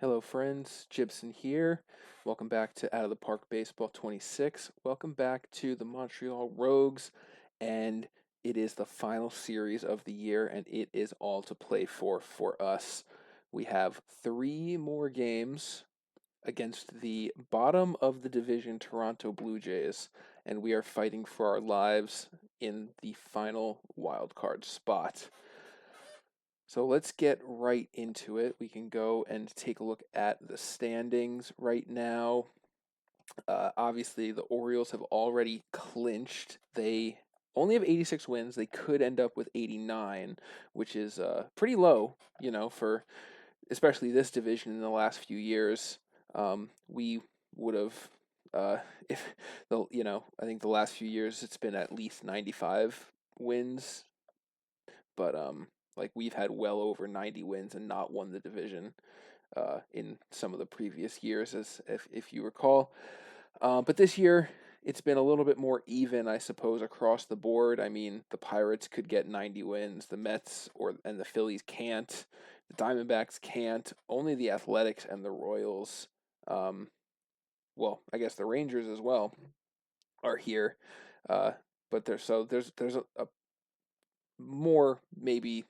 Hello, friends. Gibson here. Welcome back to Out of the Park Baseball 26. Welcome back to the Montreal Rogues. And it is the final series of the year, and it is all to play for us. We have 3 more games against the bottom of the division, Toronto Blue Jays, and we are fighting for our lives in the final wild card spot. So let's get right into it. We can go and take a look at the standings right now. Obviously, the Orioles have already clinched. They only have 86 wins. They could end up with 89, which is pretty low, for especially this division in the last few years. We would have, if I think the last few years it's been at least 95 wins, but like we've had well over 90 wins and not won the division in some of the previous years, as if you recall. But this year it's been a little bit more even, I suppose, across the board. I mean, the Pirates could get 90 wins, the Mets and the Phillies can't, the Diamondbacks can't. Only the Athletics and the Royals, well, I guess the Rangers as well, are here. But there's a more maybe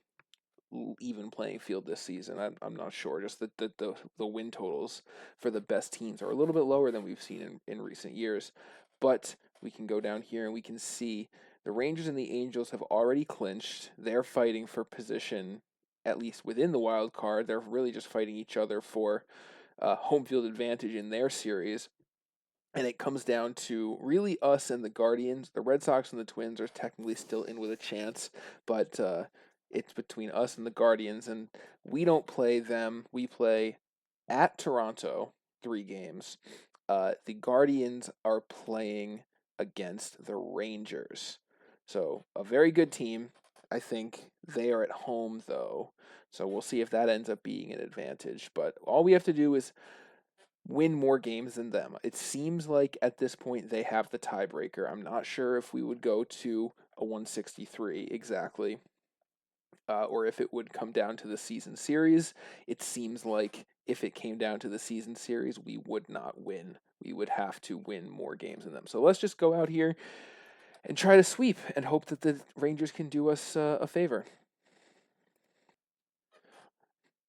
even playing field this season. I'm not sure. Just the win totals for the best teams are a little bit lower than we've seen in recent years. But we can go down here and we can see the Rangers and the Angels have already clinched. They're fighting for position, at least within the wild card. They're really just fighting each other for home field advantage in their series. And it comes down to really us and the Guardians. The Red Sox and the Twins are technically still in with a chance, but it's between us and the Guardians, and we don't play them. We play at Toronto 3 games. The Guardians are playing against the Rangers. So a very good team. I think they are at home, though. So we'll see if that ends up being an advantage. But all we have to do is win more games than them. It seems like at this point they have the tiebreaker. I'm not sure if we would go to a 163 exactly, or if it would come down to the season series. It seems like if it came down to the season series, we would not win. We would have to win more games than them. So let's just go out here and try to sweep and hope that the Rangers can do us a favor.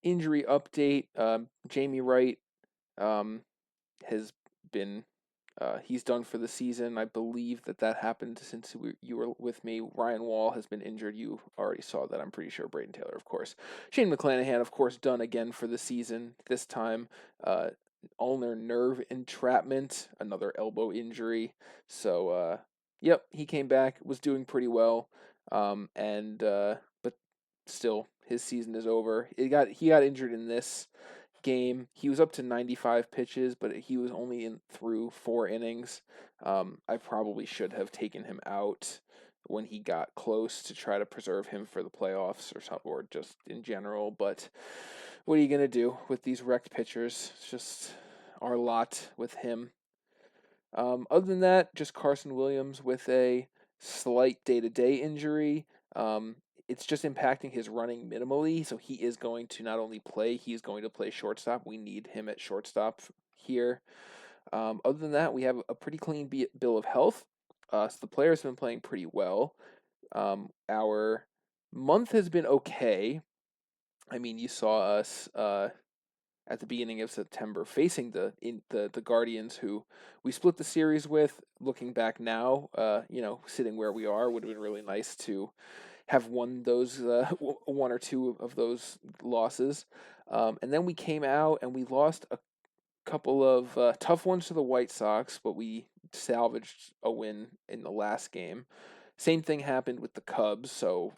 Injury update: Jamie Wright has been he's done for the season. I believe that happened since you were with me. Ryan Wall has been injured. You already saw that, I'm pretty sure. Braden Taylor, of course. Shane McClanahan, of course, done again for the season. This time, ulnar nerve entrapment, another elbow injury. So, yep, he came back, was doing pretty well, but still, his season is over. He got injured in this game. He was up to 95 pitches, but he was only through 4 innings. I probably should have taken him out when he got close to try to preserve him for the playoffs or just in general. But what are you gonna do with these wrecked pitchers? It's just our lot with him. Other than that, just Carson Williams with a slight day-to-day injury. It's just impacting his running minimally, so he is going to not only play, he is going to play shortstop. We need him at shortstop here. Other than that, we have a pretty clean bill of health. So the players have been playing pretty well. Our month has been okay. I mean, you saw us at the beginning of September facing the Guardians, who we split the series with. Looking back now, sitting where we are, would have been really nice to have won those 1 or 2 of those losses. And then we came out and we lost a couple of tough ones to the White Sox, but we salvaged a win in the last game. Same thing happened with the Cubs, so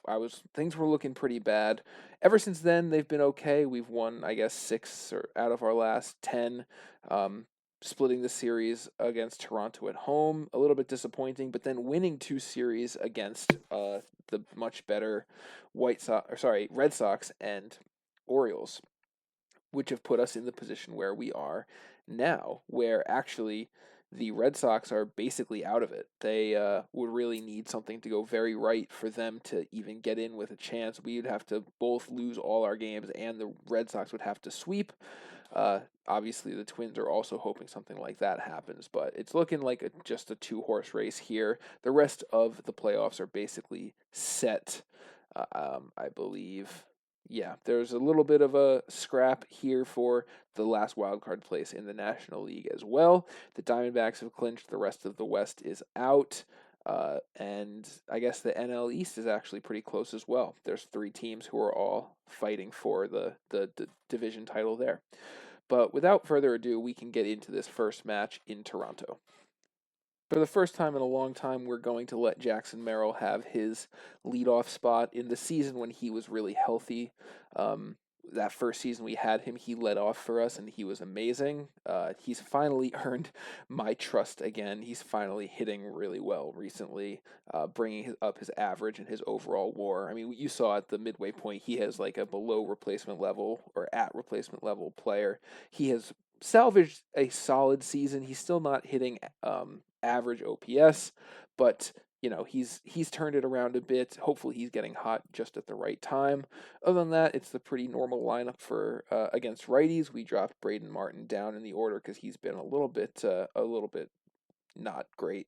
things were looking pretty bad. Ever since then, they've been okay. We've won, I guess, 6 out of our last 10. Splitting the series against Toronto at home, a little bit disappointing, but then winning 2 series against the much better Red Sox and Orioles, which have put us in the position where we are now, where actually the Red Sox are basically out of it. They would really need something to go very right for them to even get in with a chance. We would have to both lose all our games, and the Red Sox would have to sweep. Obviously, the Twins are also hoping something like that happens, but it's looking like just a two-horse race here. The rest of the playoffs are basically set, I believe. Yeah, there's a little bit of a scrap here for the last wild card place in the National League as well. The Diamondbacks have clinched. The rest of the West is out. And I guess the NL East is actually pretty close as well. There's three teams who are all fighting for the division title there. But without further ado, we can get into this first match in Toronto. For the first time in a long time, we're going to let Jackson Merrill have his leadoff spot in the season when he was really healthy. That first season we had him, he led off for us, and he was amazing. He's finally earned my trust again. He's finally hitting really well recently, bringing up his average and his overall WAR. I mean, you saw at the midway point, he has like a below replacement level or at replacement level player. He has salvaged a solid season. He's still not hitting average OPS, but he's turned it around a bit. Hopefully he's getting hot just at the right time. Other than that, it's the pretty normal lineup for against righties. We dropped Braden Martin down in the order because he's been a little bit not great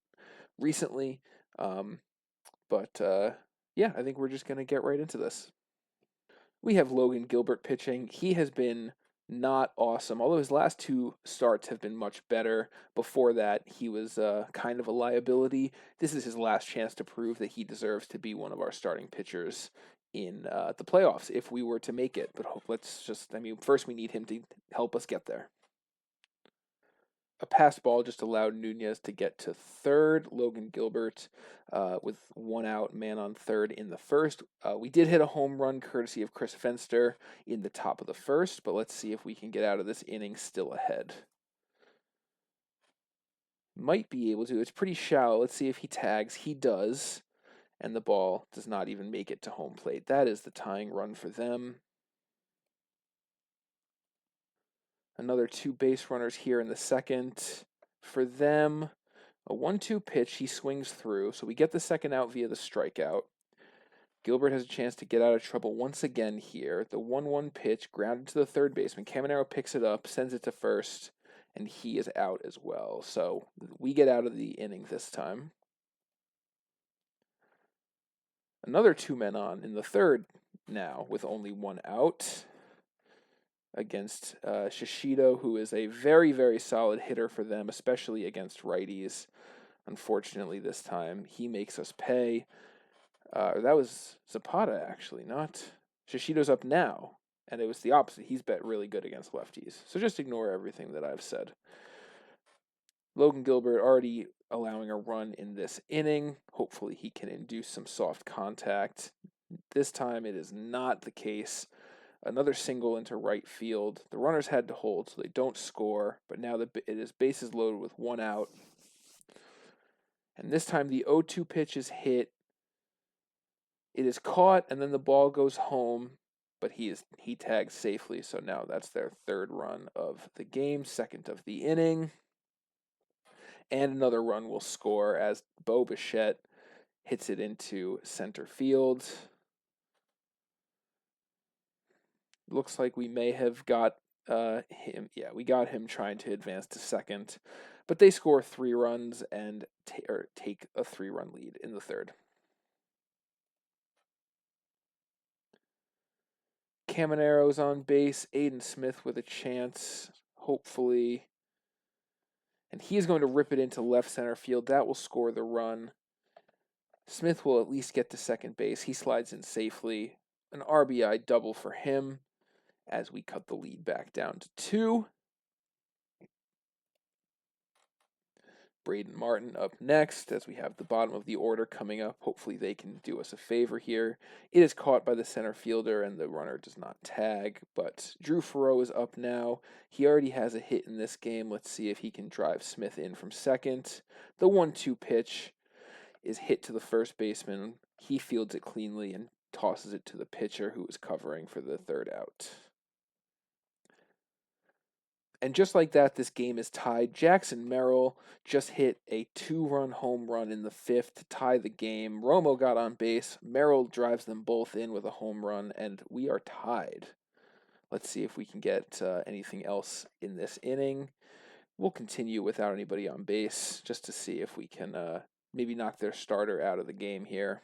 recently. But yeah, I think we're just gonna get right into this. We have Logan Gilbert pitching. He has been not awesome, although his last two starts have been much better. Before that, he was kind of a liability. This is his last chance to prove that he deserves to be one of our starting pitchers in the playoffs if we were to make it. But first we need him to help us get there. A passed ball just allowed Nunez to get to third. Logan Gilbert with one out, man on third in the first. We did hit a home run courtesy of Chris Fenster in the top of the first, but let's see if we can get out of this inning still ahead. Might be able to. It's pretty shallow. Let's see if he tags. He does, and the ball does not even make it to home plate. That is the tying run for them. Another two base runners here in the second for them. A 1-2 pitch, he swings through, so we get the second out via the strikeout. Gilbert has a chance to get out of trouble once again here. The 1-1 pitch, grounded to the third baseman. Caminero picks it up, sends it to first, and he is out as well. So we get out of the inning this time. Another two men on in the third now with only one out against Shishido, who is a very, very solid hitter for them, especially against righties. Unfortunately, this time he makes us pay. That was Zapata, actually, not Shishido's up now, and it was the opposite. He's bet really good against lefties. So just ignore everything that I've said. Logan Gilbert already allowing a run in this inning. Hopefully he can induce some soft contact. This time it is not the case. Another single into right field. The runners had to hold, so they don't score, but now it is bases loaded with one out. And this time the 0-2 pitch is hit. It is caught, and then the ball goes home, but he tags safely, so now that's their third run of the game, second of the inning. And another run will score as Bo Bichette hits it into center field. Looks like we may have got him. Yeah, we got him trying to advance to second, but they score 3 runs and take a 3-run lead in the third. Caminero's on base. Aiden Smith with a chance, hopefully. And he's going to rip it into left center field. That will score the run. Smith will at least get to second base. He slides in safely. An RBI double for him as we cut the lead back down to 2. Braden Martin up next as we have the bottom of the order coming up. Hopefully they can do us a favor here. It is caught by the center fielder and the runner does not tag, but Drew Farreau is up now. He already has a hit in this game. Let's see if he can drive Smith in from second. The 1-2 pitch is hit to the first baseman. He fields it cleanly and tosses it to the pitcher who is covering for the third out. And just like that, this game is tied. Jackson Merrill just hit a 2-run home run in the 5th to tie the game. Romo got on base. Merrill drives them both in with a home run, and we are tied. Let's see if we can get anything else in this inning. We'll continue without anybody on base just to see if we can maybe knock their starter out of the game here.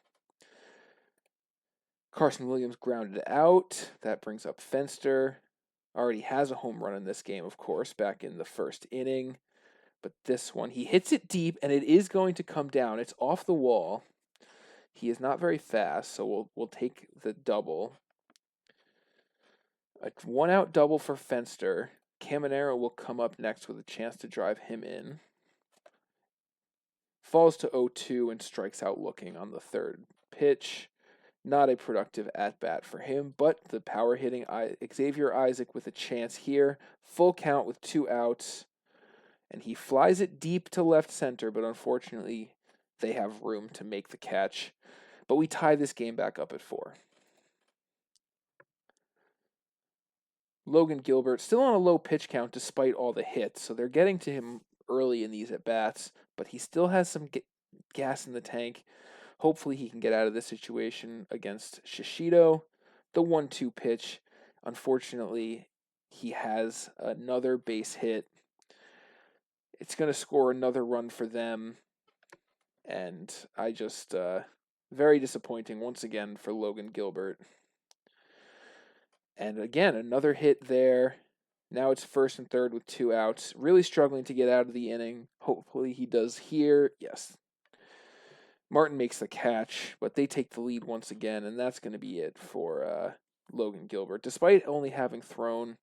Carson Williams grounded out. That brings up Fenster. Already has a home run in this game, of course, back in the first inning. But this one, he hits it deep, and it is going to come down. It's off the wall. He is not very fast, so we'll take the double. A one-out double for Fenster. Caminero will come up next with a chance to drive him in. Falls to 0-2 and strikes out looking on the third pitch. Not a productive at-bat for him, but the power-hitting Xavier Isaac with a chance here. Full count with 2 outs, and he flies it deep to left center, but unfortunately they have room to make the catch. But we tie this game back up at 4. Logan Gilbert still on a low pitch count despite all the hits, so they're getting to him early in these at-bats, but he still has some gas in the tank. Hopefully he can get out of this situation against Shishido. The 1-2 pitch, unfortunately, he has another base hit. It's going to score another run for them, and I just, very disappointing once again for Logan Gilbert. And again, another hit there. Now it's first and third with 2 outs. Really struggling to get out of the inning. Hopefully he does here. Yes. Martin makes the catch, but they take the lead once again, and that's going to be it for Logan Gilbert. Despite only having thrown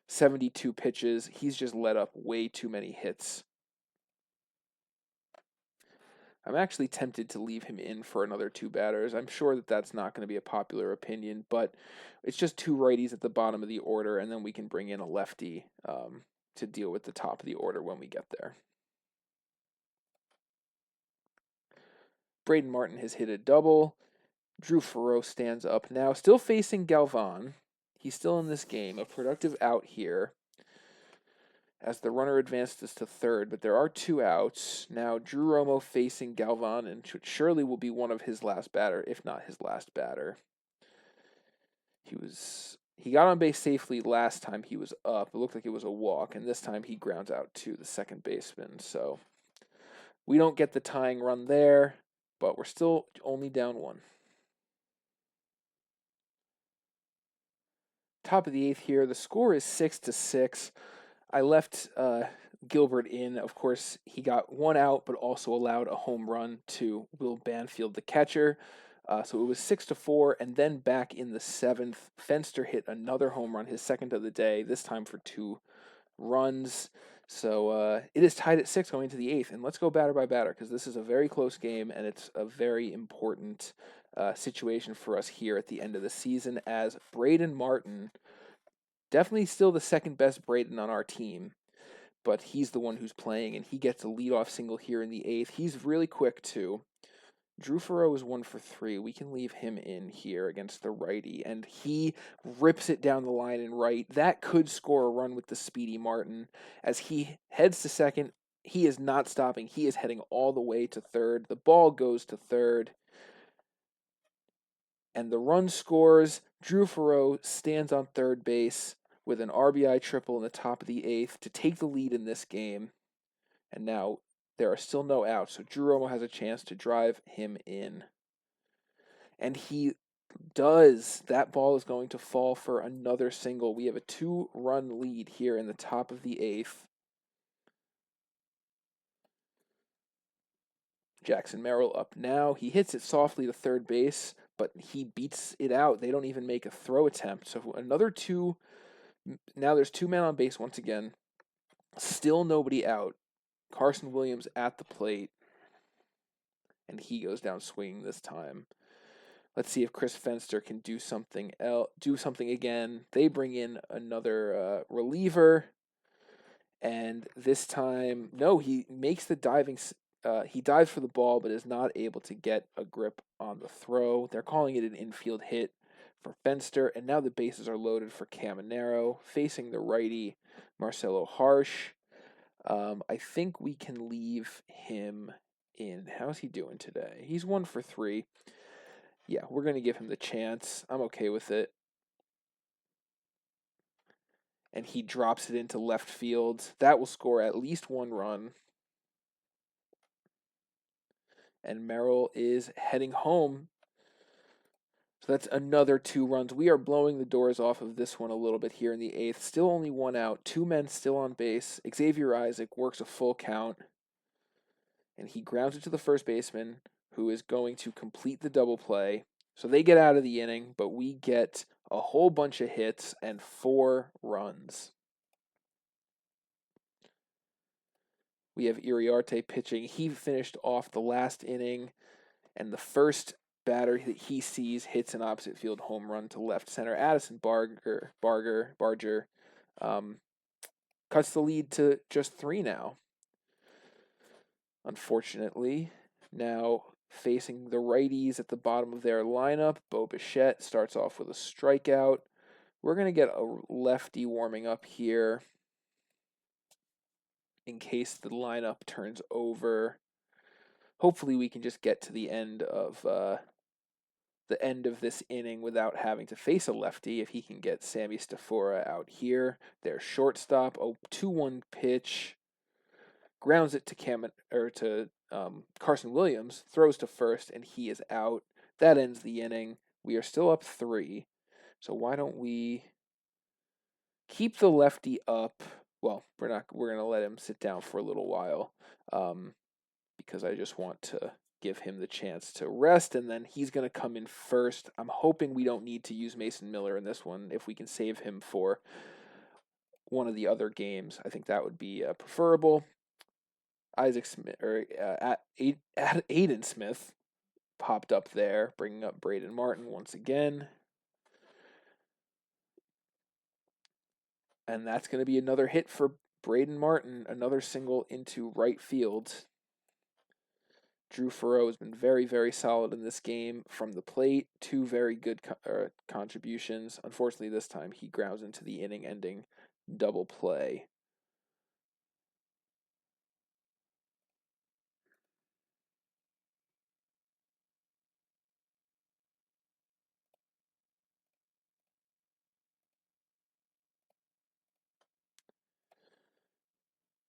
72 pitches, he's just let up way too many hits. I'm actually tempted to leave him in for another 2 batters. I'm sure that that's not going to be a popular opinion, but it's just 2 righties at the bottom of the order, and then we can bring in a lefty to deal with the top of the order when we get there. Braden Martin has hit a double. Drew Farreau stands up now, still facing Galvan. He's still in this game. A productive out here as the runner advances to third, but there are 2 outs. Now Drew Romo facing Galvan, and surely will be one of his last batter, if not his last batter. He got on base safely last time he was up. It looked like it was a walk, and this time he grounds out to the second baseman. So we don't get the tying run there, but we're still only down 1. Top of the 8th here. The score is 6-6. I left Gilbert in. Of course, he got 1 out, but also allowed a home run to Will Banfield, the catcher. So it was 6-4, and then back in the 7th, Fenster hit another home run, his second of the day, this time for 2 runs. So it is tied at 6 going into the 8th, and let's go batter by batter because this is a very close game, and it's a very important situation for us here at the end of the season as Braden Martin, definitely still the second best Braden on our team, but he's the one who's playing, and he gets a leadoff single here in the 8th. He's really quick, too. Drew Farreau is 1 for 3. We can leave him in here against the righty, and he rips it down the line and right. That could score a run with the speedy Martin. As he heads to second, he is not stopping. He is heading all the way to third. The ball goes to third, and the run scores. Drew Farreau stands on third base with an RBI triple in the top of the 8th to take the lead in this game. And now there are still no outs, so Drew Romo has a chance to drive him in. And he does. That ball is going to fall for another single. We have a 2-run lead here in the top of the 8th. Jackson Merrill up now. He hits it softly to third base, but he beats it out. They don't even make a throw attempt. So another 2. Now there's 2 men on base once again. Still nobody out. Carson Williams at the plate, and he goes down swinging this time. Let's see if Chris Fenster can do something again. They bring in another reliever, and this time, no, he makes the diving. He dives for the ball, but is not able to get a grip on the throw. They're calling it an infield hit for Fenster, and now the bases are loaded for Caminero, facing the righty Marcelo Harsh. I think we can leave him in. How's he doing today? He's 1 for 3. Yeah, we're going to give him the chance. I'm okay with it. and he drops it into left field. That will score at least 1 run. And Merrill is heading home. So that's another 2 runs. We are blowing the doors off of this one a little bit here in the 8th. Still only 1 out. 2 men still on base. Xavier Isaac works a full count. And he grounds it to the first baseman, who is going to complete the double play. So they get out of the inning, but we get a whole bunch of hits and 4 runs. We have Iriarte pitching. He finished off the last inning, and the first batter that he sees hits an opposite field home run to left center. Addison Barger cuts the lead to just 3 now. Unfortunately, now facing the righties at the bottom of their lineup, Bo Bichette starts off with a strikeout. We're going to get a lefty warming up here in case the lineup turns over. Hopefully we can just get to the end of this inning without having to face a lefty if he can get Sammy Stafora out here. Their shortstop, a 2-1 pitch, grounds it to Carson Williams, throws to first, and he is out. That ends the inning. We are still up 3, so why don't we keep the lefty up? Well, we're going to let him sit down for a little while, because I just want to give him the chance to rest, and then he's going to come in first. I'm hoping we don't need to use Mason Miller in this one. If we can save him for one of the other games, I think that would be preferable. Aiden Smith popped up there, bringing up Braden Martin once again. And that's going to be another hit for Braden Martin, another single into right field. Drew Farreau has been very, very solid in this game from the plate. 2 very good contributions. Unfortunately, this time he grounds into the inning-ending double play.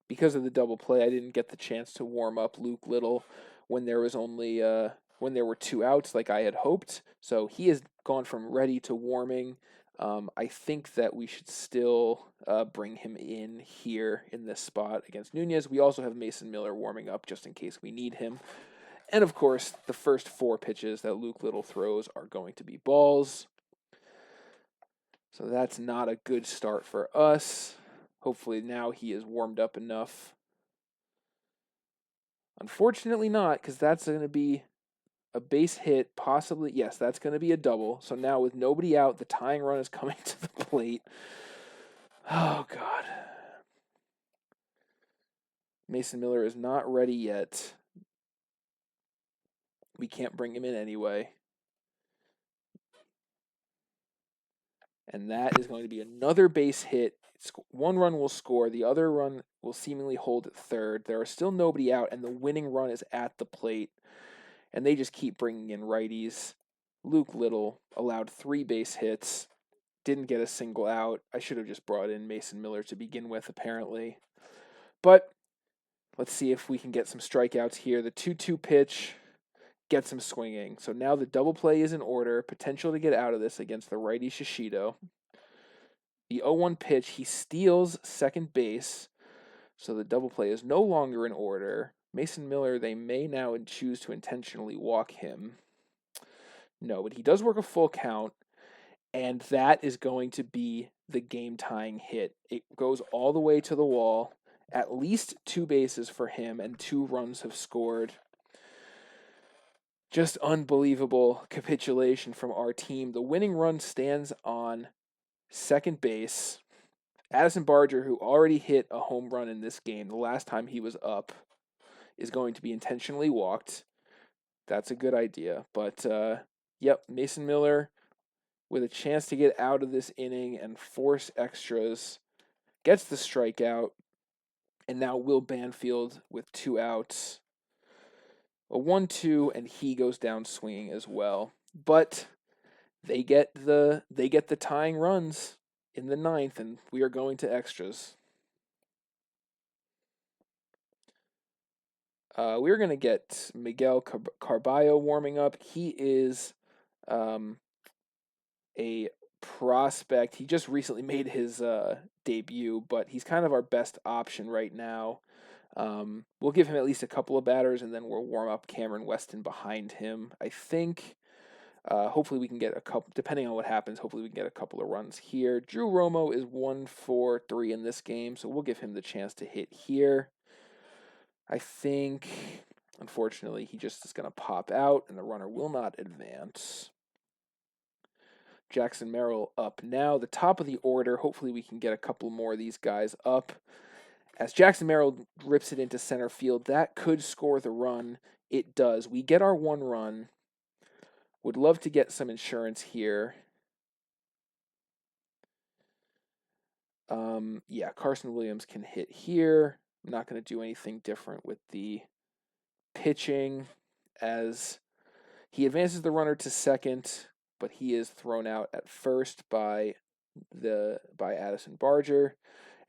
Because of the double play, I didn't get the chance to warm up Luke Little when there was only when there were 2 outs like I had hoped. So he has gone from ready to warming. I think that we should still bring him in here in this spot against Nunez. We also have Mason Miller warming up just in case we need him. And of course, the first 4 pitches that Luke Little throws are going to be balls. So that's not a good start for us. Hopefully now he is warmed up enough. Unfortunately not, because that's going to be a base hit, possibly. Yes, that's going to be a double. So now with nobody out, the tying run is coming to the plate. Oh, God. Mason Miller is not ready yet. We can't bring him in anyway. And that is going to be another base hit. 1 run will score. The other run will seemingly hold at third. There are still nobody out, and the winning run is at the plate. And they just keep bringing in righties. Luke Little allowed 3 base hits. Didn't get a single out. I should have just brought in Mason Miller to begin with, apparently. But let's see if we can get some strikeouts here. The 2-2 pitch gets him swinging. So now the double play is in order. Potential to get out of this against the righty Shishido. The 0-1 pitch, he steals second base. So the double play is no longer in order. Mason Miller, they may now choose to intentionally walk him. No, but he does work a full count. And that is going to be the game-tying hit. It goes all the way to the wall. At least 2 bases for him, and 2 runs have scored. Just unbelievable capitulation from our team. The winning run stands on second base. Addison Barger, who already hit a home run in this game the last time he was up, is going to be intentionally walked. That's a good idea. But, yep, Mason Miller, with a chance to get out of this inning and force extras, gets the strikeout. And now Will Banfield with 2 outs. A 1-2, and he goes down swinging as well. But they get the tying runs. in the 9th, and we are going to extras. We're going to get Miguel Carballo warming up. He is a prospect. He just recently made his debut, but he's kind of our best option right now. We'll give him at least a couple of batters, and then we'll warm up Cameron Weston behind him. I think hopefully we can get a couple, depending on what happens, hopefully we can get a couple of runs here. Drew Romo is 1-for-3 in this game, so we'll give him the chance to hit here. I think, unfortunately, he just is going to pop out, and the runner will not advance. Jackson Merrill up now. The top of the order, hopefully we can get a couple more of these guys up. As Jackson Merrill rips it into center field, that could score the run. It does. We get our 1 run. Would love to get some insurance here. Yeah, Carson Williams can hit here. I'm not going to do anything different with the pitching as he advances the runner to second, but he is thrown out at first by Addison Barger.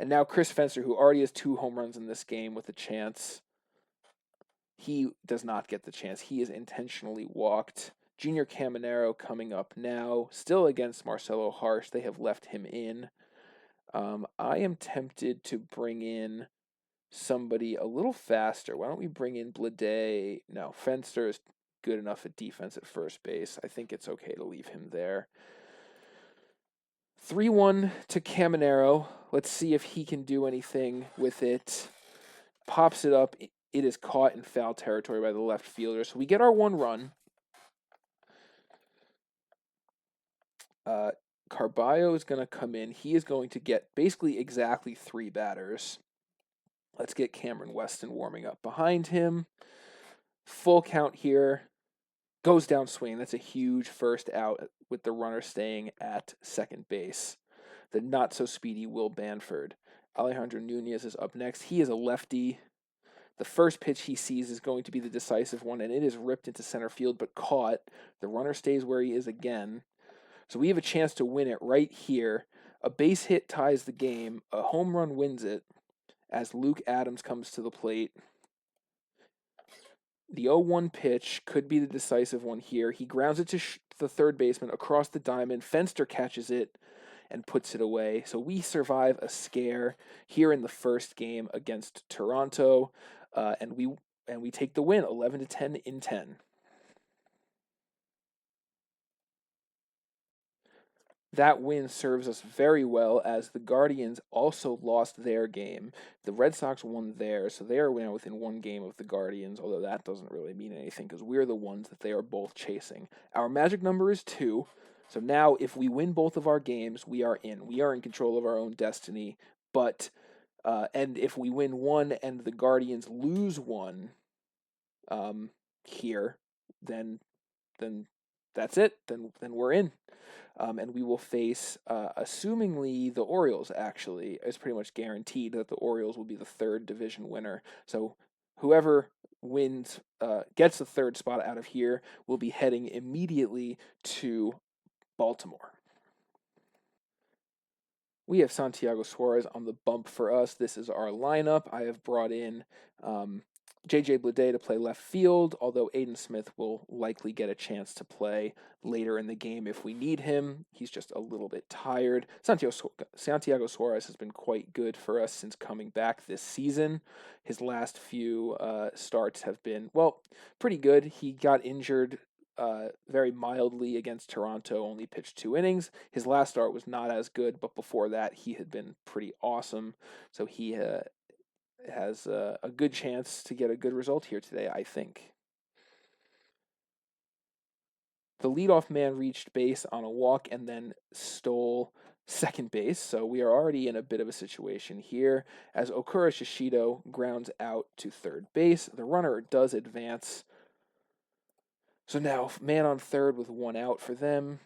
And now Chris Fencer, who already has 2 home runs in this game with a chance, he does not get the chance. He is intentionally walked. Junior Caminero coming up now, still against Marcelo Harsh. They have left him in. I am tempted to bring in somebody a little faster. Why don't we bring in Blade? No, Fenster is good enough at defense at first base. I think it's okay to leave him there. 3-1 to Caminero. Let's see if he can do anything with it. Pops it up. It is caught in foul territory by the left fielder. So we get our 1 run. Carballo is going to come in. He is going to get basically exactly 3 batters. Let's get Cameron Weston warming up behind him. Full count here. Goes down swing. That's a huge first out with the runner staying at second base. The not-so-speedy Will Banford. Alejandro Nunez is up next. He is a lefty. The first pitch he sees is going to be the decisive one, and it is ripped into center field but caught. The runner stays where he is again. So we have a chance to win it right here. A base hit ties the game. A home run wins it as Luke Adams comes to the plate. The 0-1 pitch could be the decisive one here. He grounds it to the third baseman across the diamond. Fenster catches it and puts it away. So we survive a scare here in the first game against Toronto, and we take the win 11-10 in 10. That win serves us very well as the Guardians also lost their game. The Red Sox won theirs, so they are now within 1 game of the Guardians, although that doesn't really mean anything because we're the ones that they are both chasing. Our magic number is 2, so now if we win both of our games, we are in. We are in control of our own destiny, but and if we win 1 and the Guardians lose 1 here, then that's it. Then we're in. And we will face, assumingly, the Orioles, actually. It's pretty much guaranteed that the Orioles will be the 3rd division winner. So whoever wins, gets the 3rd spot out of here, will be heading immediately to Baltimore. We have Santiago Suarez on the bump for us. This is our lineup. I have brought in J.J. Bleday to play left field, although Aiden Smith will likely get a chance to play later in the game if we need him. He's just a little bit tired. Santiago Suarez has been quite good for us since coming back this season. His last few starts have been, well, pretty good. He got injured very mildly against Toronto, only pitched 2 innings. His last start was not as good, but before that he had been pretty awesome. So he has a good chance to get a good result here today, I think. The leadoff man reached base on a walk and then stole second base, so we are already in a bit of a situation here. As Okura Shishido grounds out to third base, the runner does advance. So now, man on third with 1 out for them.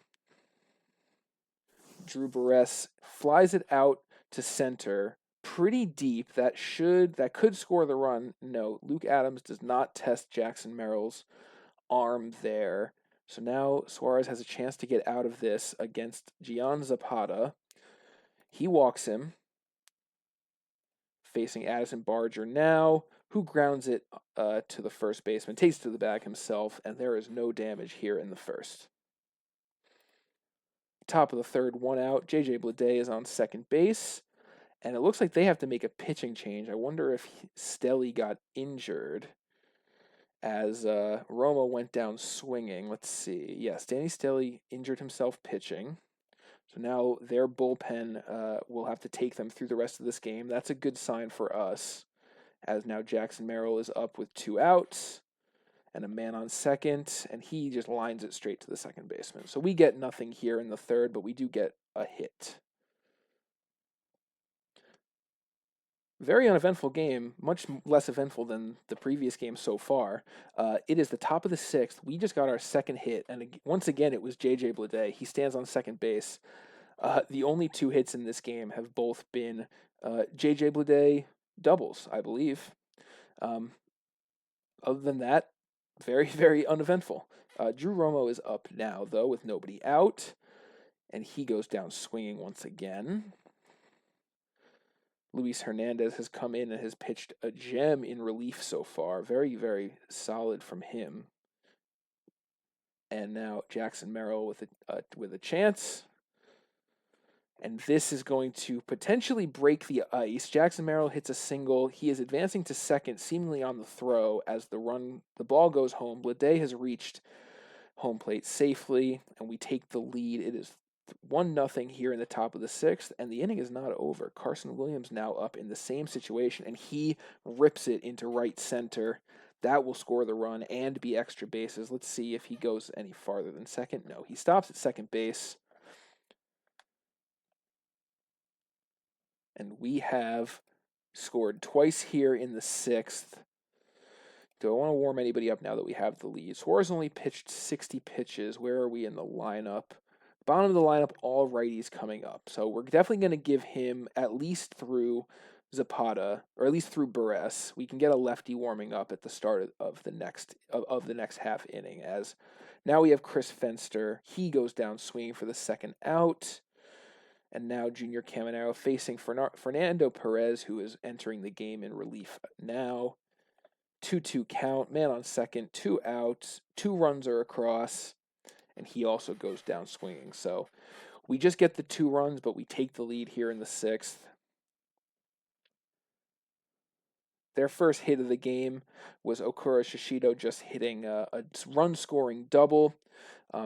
Drew Barres flies it out to center pretty deep. That could score the run. No, Luke Adams does not test Jackson Merrill's arm there. So now Suarez has a chance to get out of this against Gian Zapata. He walks him, facing Addison Barger now, who grounds it to the first baseman, takes it to the bag himself, and there is no damage here in the first. Top of the third, one out. J.J. Bleday is on second base, and it looks like they have to make a pitching change. I wonder if Stelly got injured as Romo went down swinging. Let's see. Yes, Danny Stelly injured himself pitching. So now their bullpen will have to take them through the rest of this game. That's a good sign for us, as now Jackson Merrill is up with 2 outs and a man on second, and he just lines it straight to the second baseman. So we get nothing here in the third, but we do get a hit. Very uneventful game, much less eventful than the previous game so far. It is the top of the sixth. We just got our second hit, and once again, it was J.J. Bleday. He stands on second base. The only 2 hits in this game have both been J.J. Bleday doubles, I believe. Other than that, very, very uneventful. Drew Romo is up now, though, with nobody out, and he goes down swinging once again. Luis Hernandez has come in and has pitched a gem in relief so far. Very, very solid from him. And now Jackson Merrill with a chance. And this is going to potentially break the ice. Jackson Merrill hits a single. He is advancing to second, seemingly on the throw, as the ball goes home. Bleday has reached home plate safely, and we take the lead. It is 1-0 here in the top of the sixth, and the inning is not over. Carson Williams now up in the same situation, and he rips it into right center. That will score the run and be extra bases. Let's see if he goes any farther than second. No, he stops at second base. And we have scored twice here in the sixth. Do I want to warm anybody up now that we have the lead? Suarez only pitched 60 pitches. Where are we in the lineup? Bottom of the lineup, all righties coming up. So we're definitely going to give him at least through Zapata, or at least through Barres. We can get a lefty warming up at the start of the next half inning. As now we have Chris Fenster. He goes down swinging for the second out. And now Junior Caminero facing Fernando Perez, who is entering the game in relief now. 2-2 count, man on second, 2 outs, 2 runs are across, and he also goes down swinging. So we just get the 2 runs, but we take the lead here in the sixth. Their first hit of the game was Okura Shishido just hitting a run-scoring double.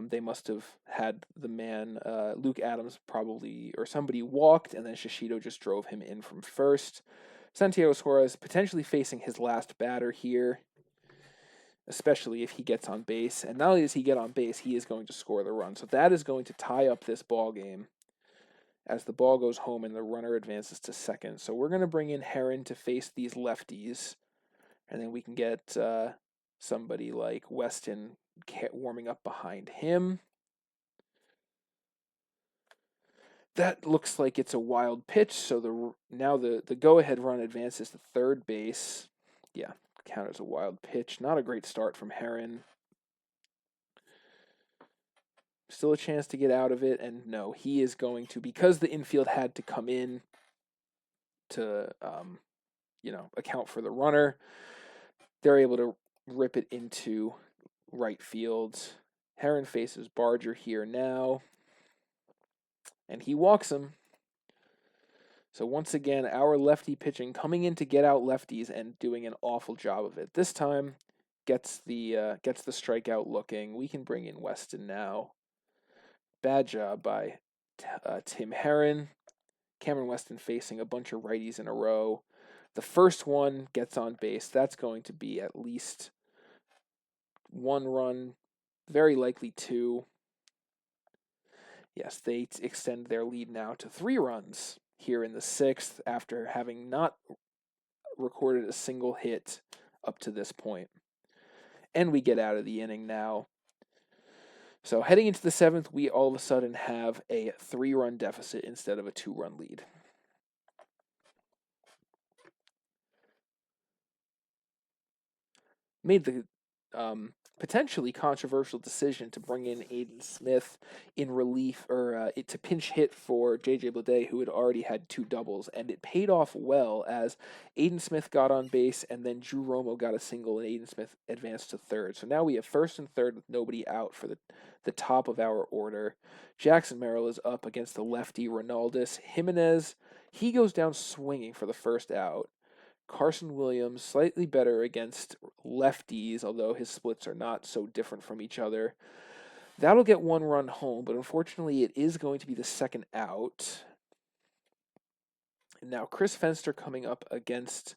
They must have had the man, Luke Adams probably, or somebody walked, and then Shishido just drove him in from first. Santiago Suarez potentially facing his last batter here, especially if he gets on base. And not only does he get on base, he is going to score the run. So that is going to tie up this ball game as the ball goes home and the runner advances to second. So we're going to bring in Heron to face these lefties, and then we can get somebody like Weston warming up behind him. That looks like it's a wild pitch, so now the go-ahead run advances to third base. Yeah, count as a wild pitch. Not a great start from Heron. Still a chance to get out of it, and no, he is going to, because the infield had to come in to, account for the runner, they're able to rip it into right field. Heron faces Barger here now, and he walks him. So once again, our lefty pitching coming in to get out lefties and doing an awful job of it. This time, gets the strikeout looking. We can bring in Weston now. Bad job by Tim Heron. Cameron Weston facing a bunch of righties in a row. The first one gets on base. That's going to be at least 1 run, very likely 2. Yes, they extend their lead now to 3 runs here in the sixth after having not recorded a single hit up to this point. And we get out of the inning now. So heading into the seventh, we all of a sudden have a 3-run deficit instead of a 2-run lead. Made the potentially controversial decision to bring in Aiden Smith in relief, or to pinch hit for J.J. Bleday, who had already had 2 doubles, and it paid off well as Aiden Smith got on base, and then Drew Romo got a single, and Aiden Smith advanced to third. So now we have first and third with nobody out for the top of our order. Jackson Merrill is up against the lefty Ronaldus Jimenez. He goes down swinging for the first out. Carson Williams, slightly better against lefties, although his splits are not so different from each other. That'll get 1 run home, but unfortunately it is going to be the second out. Now, Chris Fenster coming up against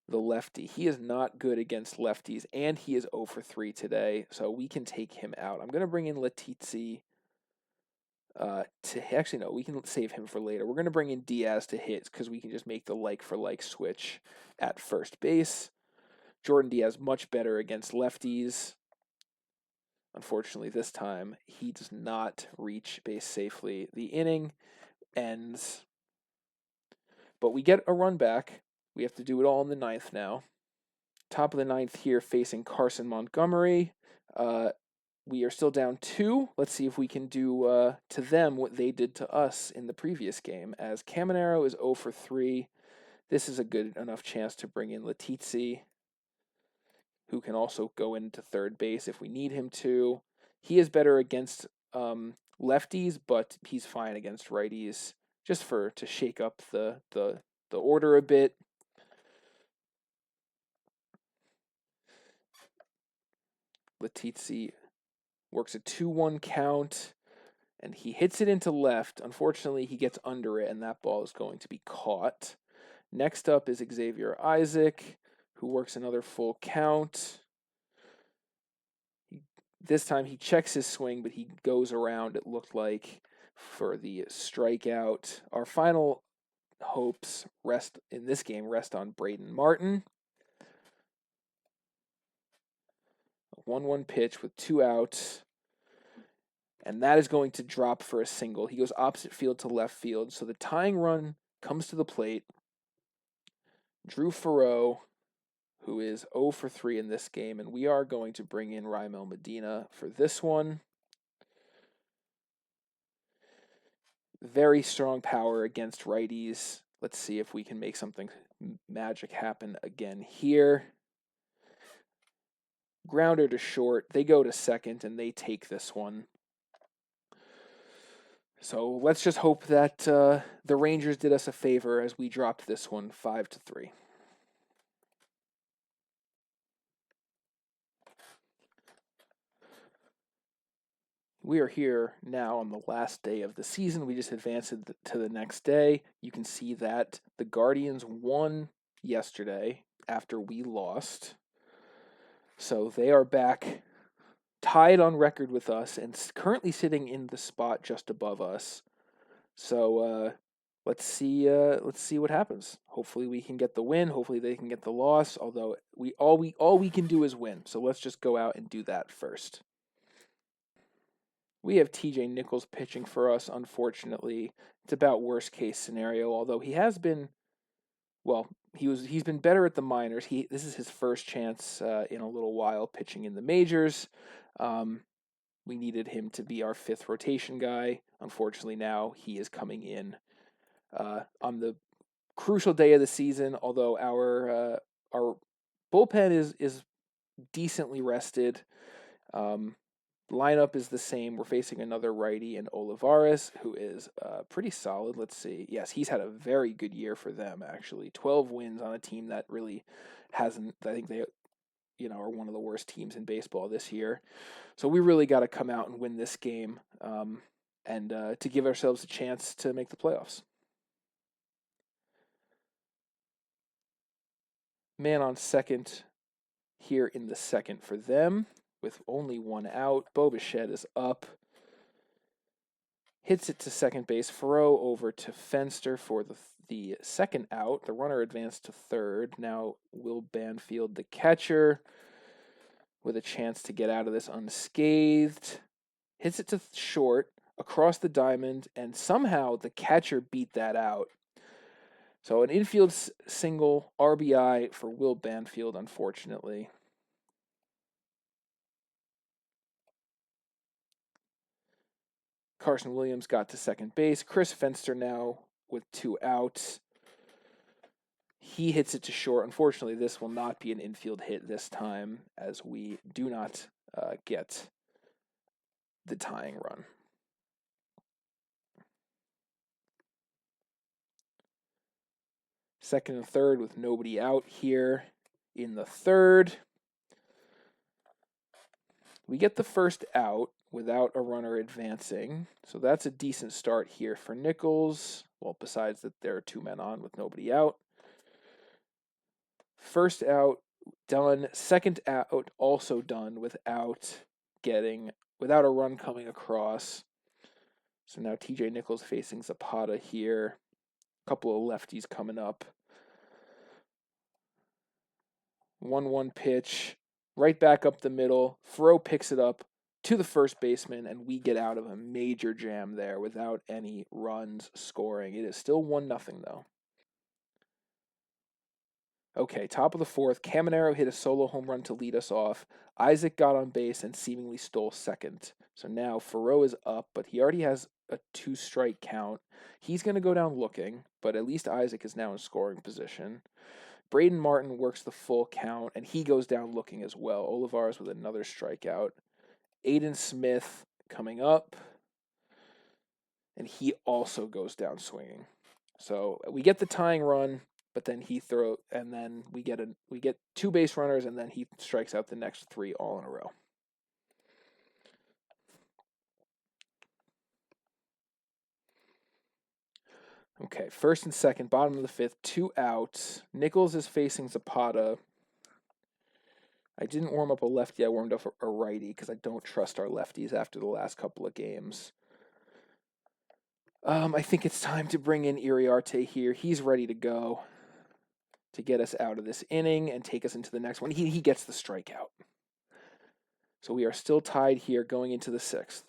the lefty. He is not good against lefties, and he is 0 for 3 today, so we can take him out. I'm going to bring in Letizzi. Actually, no, we can save him for later. We're going to bring in Diaz to hit because we can just make the like-for-like switch at first base. Jordan Diaz much better against lefties. Unfortunately, this time, he does not reach base safely. The inning ends, but we get a run back. We have to do it all in the 9th now. Top of the 9th here facing Carson Montgomery. We are still down 2. Let's see if we can do to them what they did to us in the previous game, as Caminero is 0 for 3. This is a good enough chance to bring in Letizzi, who can also go into third base if we need him to. He is better against lefties, but he's fine against righties, just to shake up the order a bit. Letizzi works a 2-1 count, and he hits it into left. Unfortunately, he gets under it, and that ball is going to be caught. Next up is Xavier Isaac, who works another full count. This time he checks his swing, but he goes around, it looked like, for the strikeout. Our final hopes rest on Braden Martin. A 1-1 pitch with 2 outs. And that is going to drop for a single. He goes opposite field to left field. So the tying run comes to the plate. Drew Farreau, who is 0 for 3 in this game. And we are going to bring in Raimel Medina for this one. Very strong power against righties. Let's see if we can make something magic happen again here. Grounder to short. They go to second, and they take this one. So let's just hope that the Rangers did us a favor as we dropped this one 5-3. We are here now on the last day of the season. We just advanced to the next day. You can see that the Guardians won yesterday after we lost. So they are back tied on record with us and currently sitting in the spot just above us. So let's see what happens. Hopefully we can get the win. Hopefully they can get the loss. Although all we can do is win. So let's just go out and do that first. We have TJ Nichols pitching for us, unfortunately. It's about worst case scenario, although he has been, well, he's been better at the minors. This is his first chance in a little while pitching in the majors. We needed him to be our 5th rotation guy. Unfortunately, now he is coming in on the crucial day of the season, although our bullpen is decently rested. Lineup is the same. We're facing another righty in Olivares, who is pretty solid. Let's see. Yes, he's had a very good year for them, actually. 12 wins on a team that really hasn't. I think they, are one of the worst teams in baseball this year. So we really got to come out and win this game and to give ourselves a chance to make the playoffs. Man on second here in the second for them. With only 1 out, Bo Bichette is up. Hits it to second base. Farreau over to Fenster for the second out. The runner advanced to third. Now Will Banfield, the catcher, with a chance to get out of this unscathed. Hits it to short, across the diamond, and somehow the catcher beat that out. So an infield single, RBI for Will Banfield, unfortunately. Carson Williams got to second base. Chris Fenster now with 2 outs. He hits it to short. Unfortunately, this will not be an infield hit this time, as we do not get the tying run. Second and third with nobody out here in the third. We get the first out without a runner advancing, so that's a decent start here for Nichols. Well, besides that there are 2 men on with nobody out. First out done. Second out also done without a run coming across. So now TJ Nichols facing Zapata here. A couple of lefties coming up. 1-1 pitch. Right back up the middle. Thoreau picks it up to the first baseman, and we get out of a major jam there without any runs scoring. It is still 1-0 though. Okay, top of the fourth, Caminero hit a solo home run to lead us off. Isaac got on base and seemingly stole second. So now Thoreau is up, but he already has a 2-strike count. He's going to go down looking, but at least Isaac is now in scoring position. Braden Martin works the full count, and he goes down looking as well. Olivares with another strikeout. Aiden Smith coming up, and he also goes down swinging. So we get the tying run, but then we get 2 base runners, and then he strikes out the next 3 all in a row. Okay, first and second, bottom of the fifth, 2 outs. Nichols is facing Zapata. I didn't warm up a lefty, I warmed up a righty because I don't trust our lefties after the last couple of games. I think it's time to bring in Iriarte here. He's ready to go to get us out of this inning and take us into the next one. He gets the strikeout. So we are still tied here going into the 6th.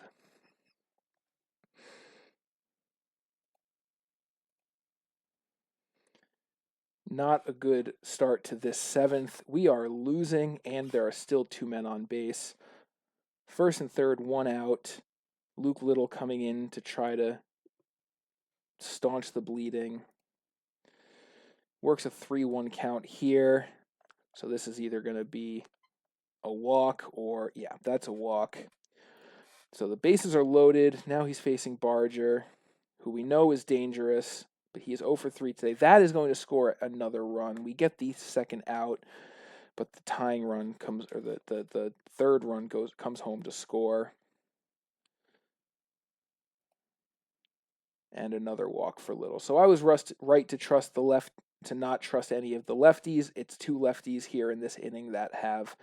Not a good start to this 7th. We are losing, and there are still 2 men on base. First and third, 1 out. Luke Little coming in to try to staunch the bleeding. Works a 3-1 count here. So this is either going to be a walk or, yeah, that's a walk. So the bases are loaded. Now he's facing Barger, who we know is dangerous, but he is 0 for 3 today. That is going to score another run. We get the second out, but the tying run comes, or the third run comes home to score. And another walk for Little. So I was right to trust the left, to not trust any of the lefties. It's 2 lefties here in this inning that have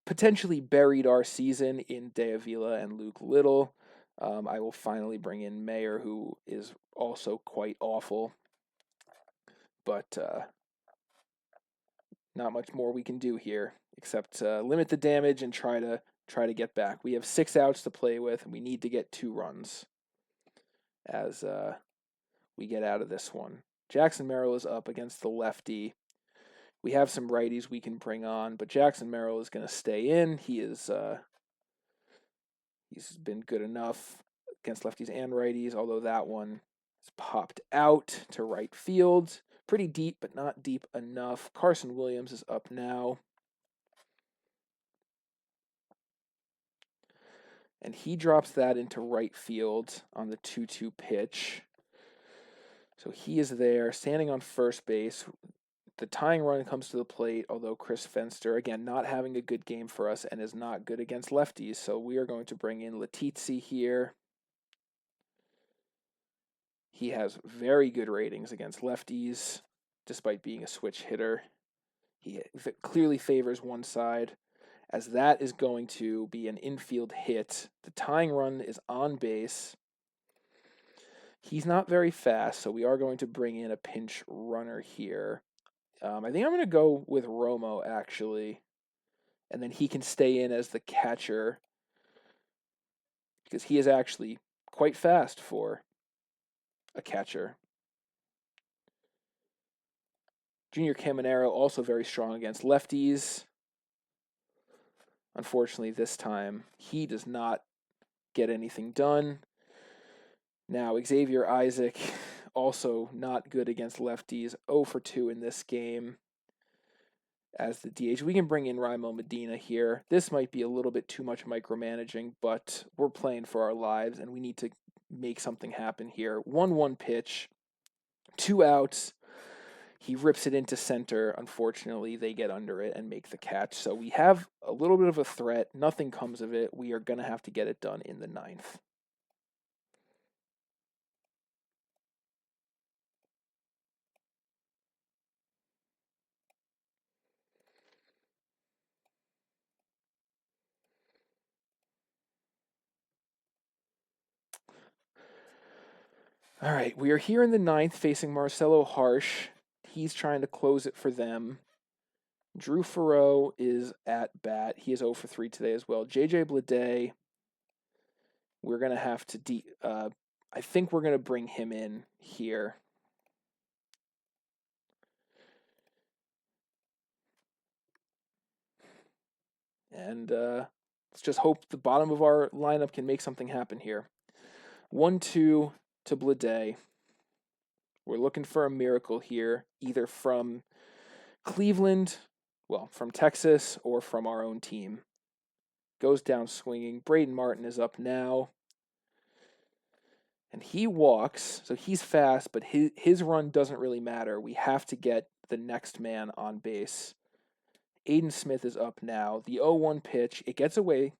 potentially buried our season in De Avila and Luke Little. I will finally bring in Mayer, who is also quite awful. But not much more we can do here except limit the damage and try to get back. We have 6 outs to play with, and we need to get 2 runs as we get out of this one. Jackson Merrill is up against the lefty. We have some righties we can bring on, but Jackson Merrill is going to stay in. He's been good enough against lefties and righties, although that one is popped out to right field. Pretty deep, but not deep enough. Carson Williams is up now. And he drops that into right field on the 2-2 pitch. So he is there, standing on first base. The tying run comes to the plate, although Chris Fenster, again, not having a good game for us and is not good against lefties. So we are going to bring in Letizia here. He has very good ratings against lefties, despite being a switch hitter. He clearly favors one side, as that is going to be an infield hit. The tying run is on base. He's not very fast, so we are going to bring in a pinch runner here. I think I'm going to go with Romo, actually. And then he can stay in as the catcher, because he is actually quite fast for a catcher. Junior Caminero also very strong against lefties. Unfortunately, this time, he does not get anything done. Now, Xavier Isaac, also not good against lefties, 0 for 2 in this game as the DH. We can bring in Raimel Medina here. This might be a little bit too much micromanaging, but we're playing for our lives, and we need to make something happen here. 1-1 pitch, 2 outs. He rips it into center. Unfortunately, they get under it and make the catch. So we have a little bit of a threat. Nothing comes of it. We are going to have to get it done in the 9th. All right, we are here in the 9th facing Marcelo Harsh. He's trying to close it for them. Drew Farreau is at bat. He is 0 for 3 today as well. JJ Bleday, we're going to have to I think we're going to bring him in here. And let's just hope the bottom of our lineup can make something happen here. 1-2 to Bleday. We're looking for a miracle here, either from Cleveland, from Texas, or from our own team. Goes down swinging. Braden Martin is up now. And he walks, so he's fast, but his run doesn't really matter. We have to get the next man on base. Aiden Smith is up now. The 0-1 pitch, it gets away,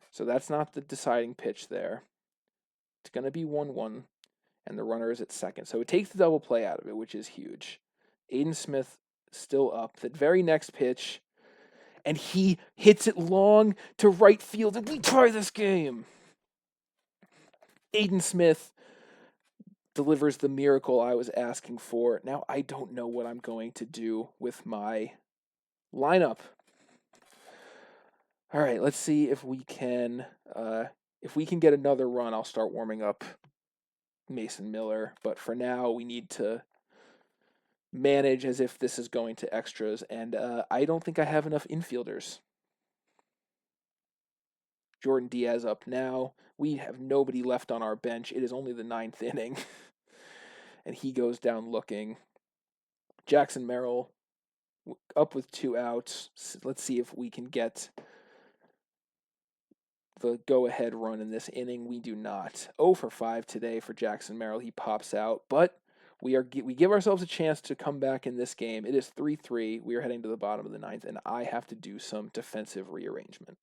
so that's not the deciding pitch there. It's going to be 1-1, and the runner is at second. So it takes the double play out of it, which is huge. Aiden Smith still up. The very next pitch, and he hits it long to right field, and we tie this game. Aiden Smith delivers the miracle I was asking for. Now I don't know what I'm going to do with my lineup. All right, let's see if we can get another run. I'll start warming up Mason Miller, but for now we need to manage as if this is going to extras, and I don't think I have enough infielders. Jordan Diaz up now. We have nobody left on our bench. It is only the 9th inning. And he goes down looking. Jackson Merrill up with 2 outs. Let's see if we can get the go-ahead run in this inning. We do not. 0 for 5 today for Jackson Merrill. He pops out, but we give ourselves a chance to come back in this game. It is 3-3. We are heading to the bottom of the 9th, and I have to do some defensive rearrangement.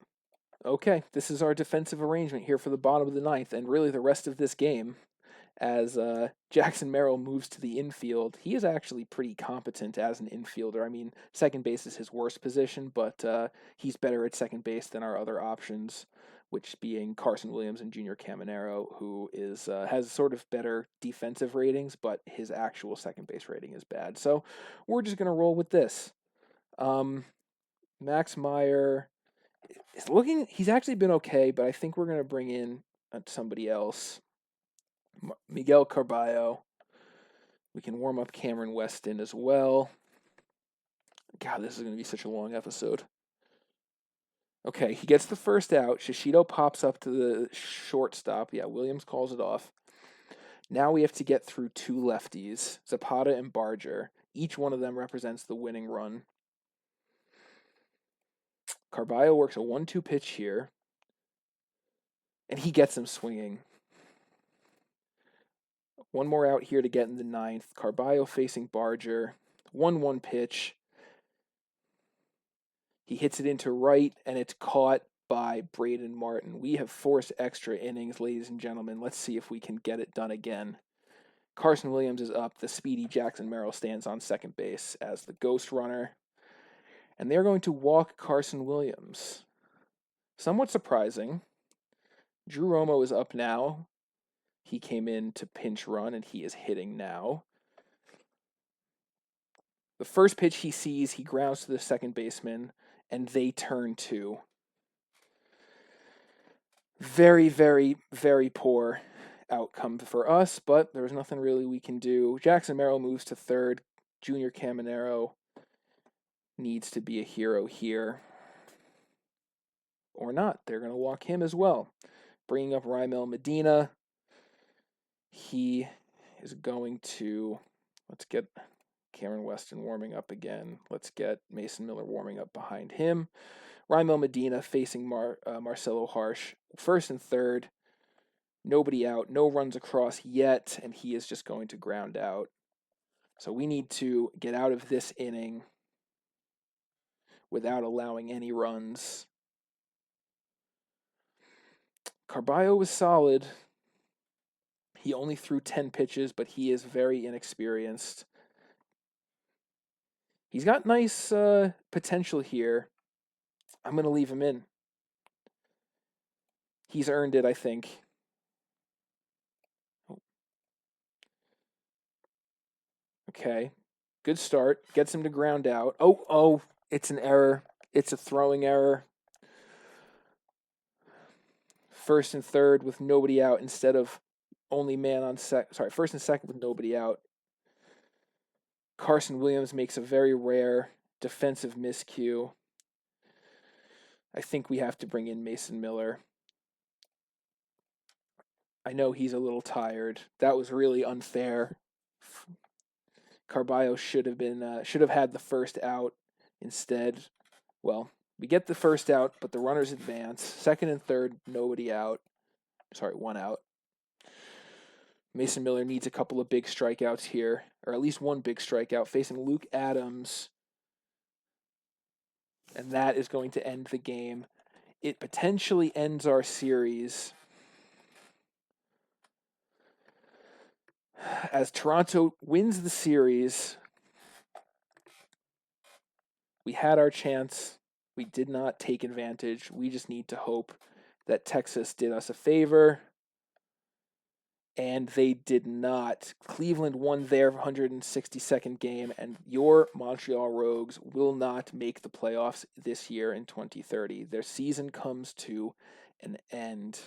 Okay, this is our defensive arrangement here for the bottom of the 9th, and really the rest of this game. As Jackson Merrill moves to the infield, he is actually pretty competent as an infielder. I mean, second base is his worst position, but he's better at second base than our other options, which being Carson Williams and Junior Caminero, who has sort of better defensive ratings, but his actual second base rating is bad. So we're just going to roll with this. Max Meyer he's actually been okay, but I think we're going to bring in somebody else. Miguel Carballo. We can warm up Cameron Weston as well. God, this is going to be such a long episode. Okay, he gets the first out. Shishido pops up to the shortstop. Yeah, Williams calls it off. Now we have to get through 2 lefties, Zapata and Barger. Each one of them represents the winning run. Carballo works a 1-2 pitch here, and he gets him swinging. One more out here to get in the 9th. Carballo facing Barger. 1-1 pitch. He hits it into right, and it's caught by Braden Martin. We have forced extra innings, ladies and gentlemen. Let's see if we can get it done again. Carson Williams is up. The speedy Jackson Merrill stands on second base as the ghost runner. And they're going to walk Carson Williams. Somewhat surprising. Drew Romo is up now. He came in to pinch run, and he is hitting now. The first pitch he sees, he grounds to the second baseman, and they turn 2. Very, very, very poor outcome for us, but there's nothing really we can do. Jackson Merrill moves to third. Junior Caminero needs to be a hero here. Or not. They're going to walk him as well. Bringing up Raimel Medina. he is going to, let's get Cameron Weston warming up again. Let's get Mason Miller warming up behind him. Raimel Medina facing Marcelo Harsh. First and third. Nobody out. No runs across yet, and he is just going to ground out. So we need to get out of this inning without allowing any runs. Carballo was solid. He only threw 10 pitches, but he is very inexperienced. He's got nice potential here. I'm going to leave him in. He's earned it, I think. Okay. Good start. Gets him to ground out. Oh, it's an error. It's a throwing error. First and third with nobody out instead of only man on first and second with nobody out. Carson Williams makes a very rare defensive miscue. I think we have to bring in Mason Miller. I know he's a little tired. That was really unfair. Carballo should have had the first out instead. Well, we get the first out, but the runners advance. Second and third, nobody out. One out. Mason Miller needs a couple of big strikeouts here, or at least one big strikeout, facing Luke Adams. And that is going to end the game. It potentially ends our series. As Toronto wins the series, we had our chance. We did not take advantage. We just need to hope that Texas did us a favor. And they did not. Cleveland won their 162nd game, and your Montreal Rogues will not make the playoffs this year in 2030. Their season comes to an end.